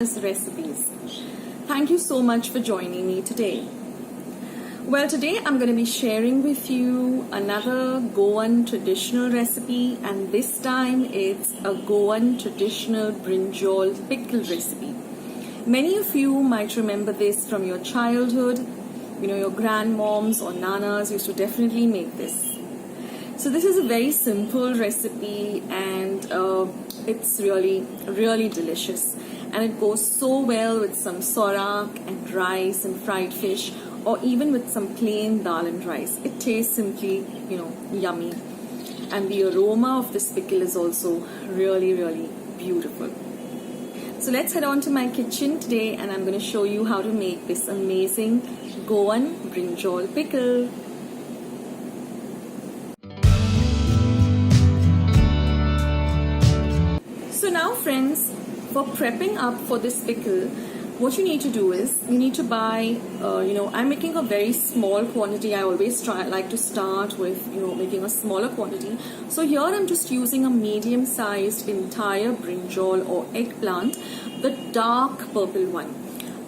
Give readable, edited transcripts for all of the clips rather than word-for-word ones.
Recipes. Thank you so much for joining me today. Well, today I'm going to be sharing with you another Goan traditional recipe, and this time it's a Goan traditional brinjal pickle recipe. Many of you might remember this from your childhood. You know, your grandmoms or nanas used to definitely make this. So this is a very simple recipe, and it's really delicious. And it goes so well with some sorak and rice and fried fish, or even with some plain dal and rice. It tastes simply, yummy. And the aroma of this pickle is also really beautiful. So let's head on to my kitchen today, and I'm going to show you how to make this amazing Goan Brinjal Pickle. So now, friends, for prepping up for this pickle, what you need to do is you need to buy, I'm making a very small quantity. I always like to start with, making a smaller quantity. So here I'm just using a medium-sized entire brinjal or eggplant, the dark purple one.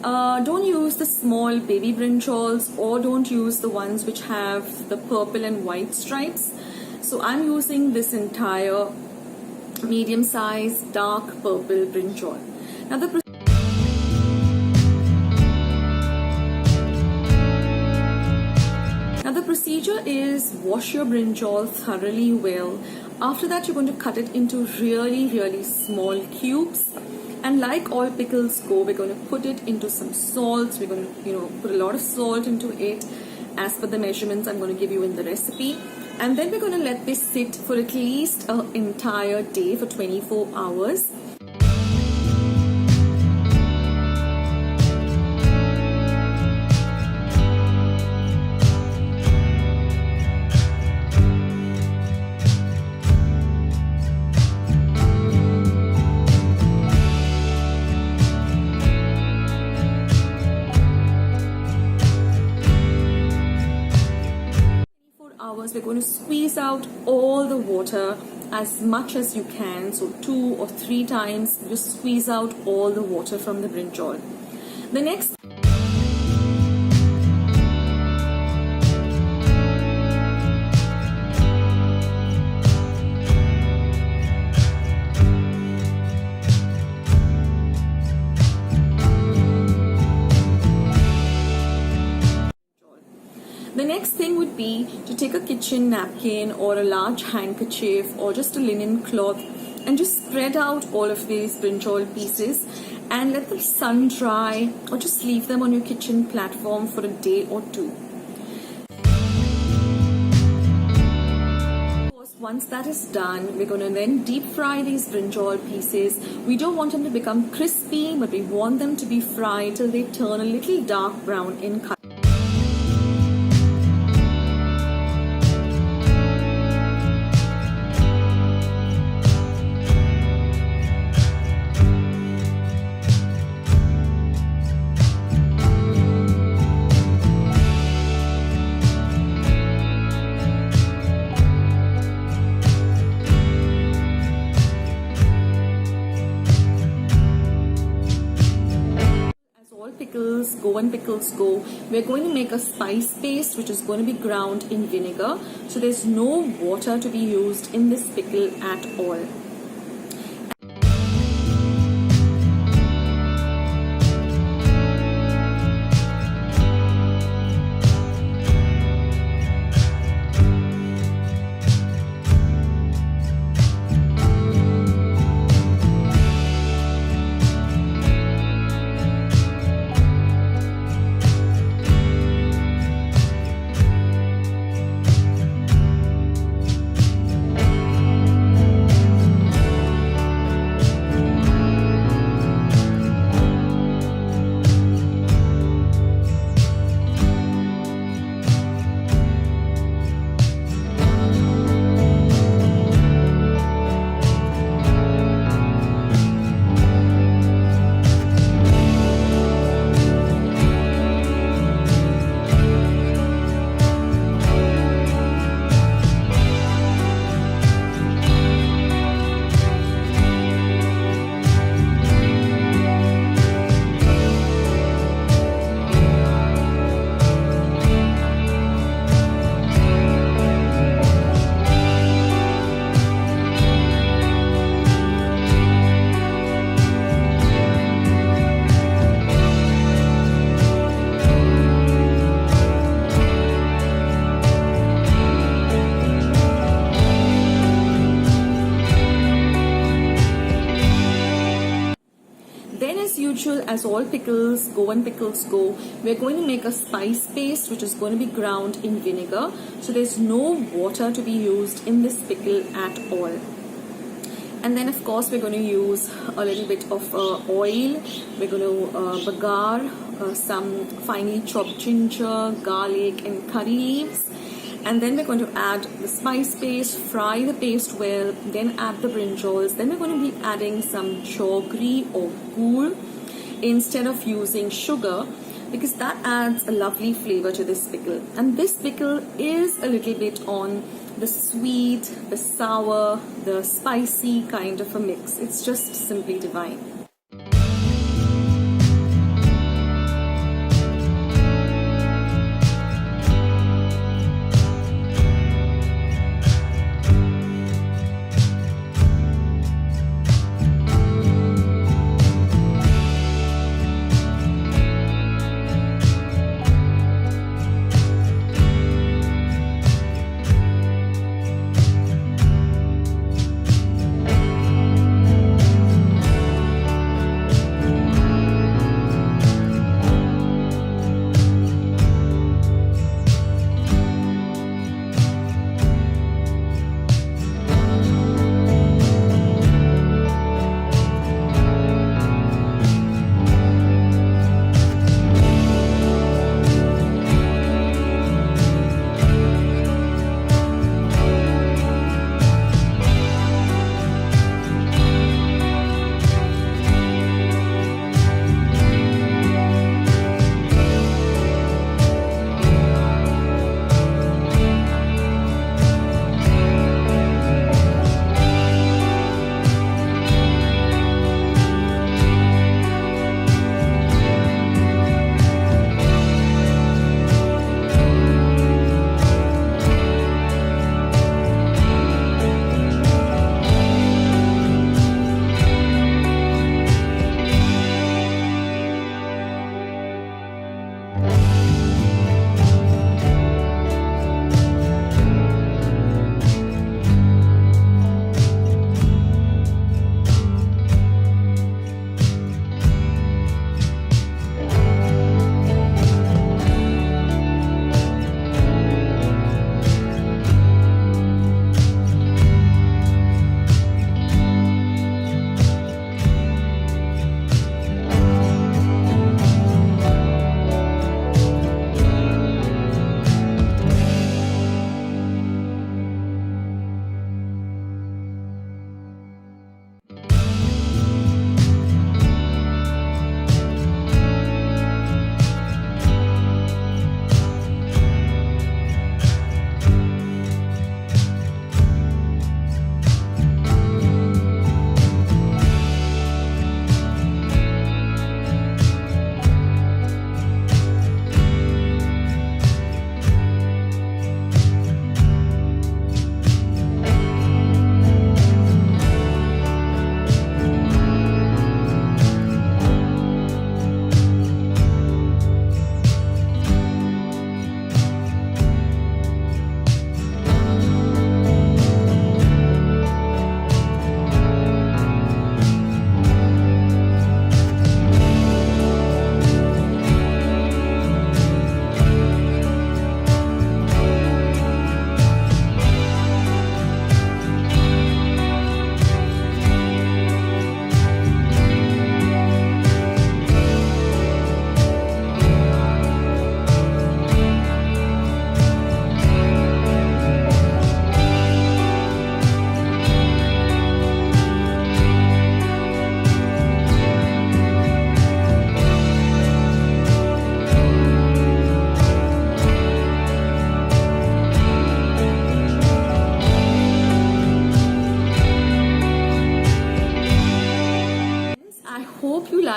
Don't use the small baby brinjals, or don't use the ones which have the purple and white stripes. So I'm using this entire medium-sized dark purple brinjal. Now the procedure is wash your brinjal thoroughly well. After that, you're going to cut it into really small cubes. And like all pickles go, we're going to put it into some salt. We're going to put a lot of salt into it as per the measurements I'm going to give you in the recipe. And then we're going to let this sit for at least an entire day, for 24 hours. We're going to squeeze out all the water as much as you can. So 2 or 3 times, just squeeze out all the water from the brinjal. The next thing would be to take a kitchen napkin or a large handkerchief or just a linen cloth and just spread out all of these brinjal pieces and let the sun dry, or just leave them on your kitchen platform for a day or 2. Once that is done, we're going to then deep fry these brinjal pieces. We don't want them to become crispy, but we want them to be fried till they turn a little dark brown in color. Goan pickles go, we're going to make a spice paste which is going to be ground in vinegar. So there's no water to be used in this pickle at all. as usual, as all pickles, Goan pickles go, we're going to make a spice paste which is going to be ground in vinegar. So there's no water to be used in this pickle at all. And then of course we're going to use a little bit of oil. We're going to bagar some finely chopped ginger, garlic and curry leaves. And then we're going to add the spice paste, fry the paste well, then add the brinjals. Then we're going to be adding some jaggery or gur instead of using sugar, because that adds a lovely flavor to this pickle. And this pickle is a little bit on the sweet, the sour, the spicy kind of a mix. It's just simply divine.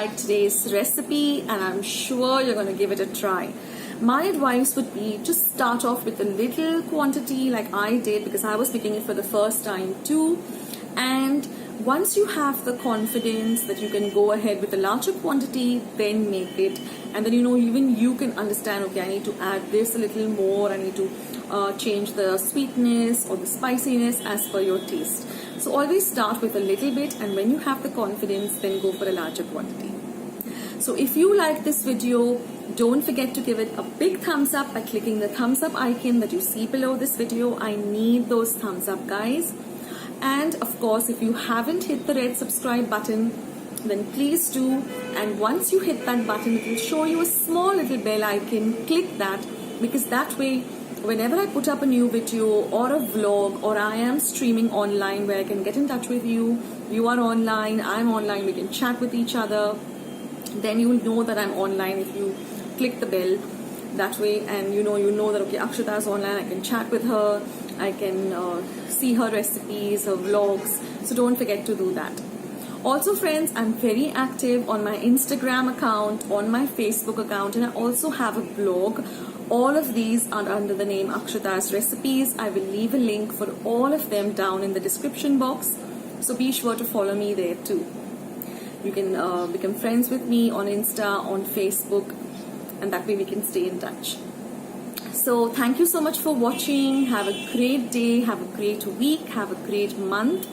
liked today's recipe, and I'm sure you're going to give it a try. My advice would be just start off with a little quantity like I did, because I was making it for the first time too. And once you have the confidence that you can go ahead with a larger quantity, then make it. And then, even you can understand, okay, I need to add this a little more, I need to change the sweetness or the spiciness as per your taste. So always start with a little bit, and when you have the confidence, then go for a larger quantity. So if you like this video, don't forget to give it a big thumbs up by clicking the thumbs up icon that you see below this video. I need those thumbs up, guys. And of course, if you haven't hit the red subscribe button, then please do. And once you hit that button, it will show you a small little bell icon. Click that, because that way, whenever I put up a new video or a vlog, or I am streaming online where I can get in touch with you, you are online, I'm online, we can chat with each other, then you will know that I'm online if you click the bell that way. And you know that, okay, Akshata is online, I can chat with her, I can see her recipes, her vlogs. So don't forget to do that. Also friends, I'm very active on my Instagram account, on my Facebook account, and I also have a blog. All of these are under the name Akshata's Recipes. I will leave a link for all of them down in the description box. So be sure to follow me there too. You can become friends with me on Insta, on Facebook, and that way we can stay in touch. So thank you so much for watching. Have a great day, have a great week, have a great month.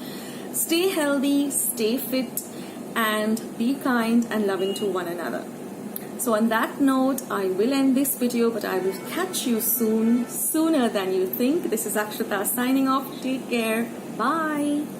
Stay healthy, stay fit, and be kind and loving to one another. So on that note, I will end this video, but I will catch you soon, sooner than you think. This is Akshata signing off. Take care. Bye.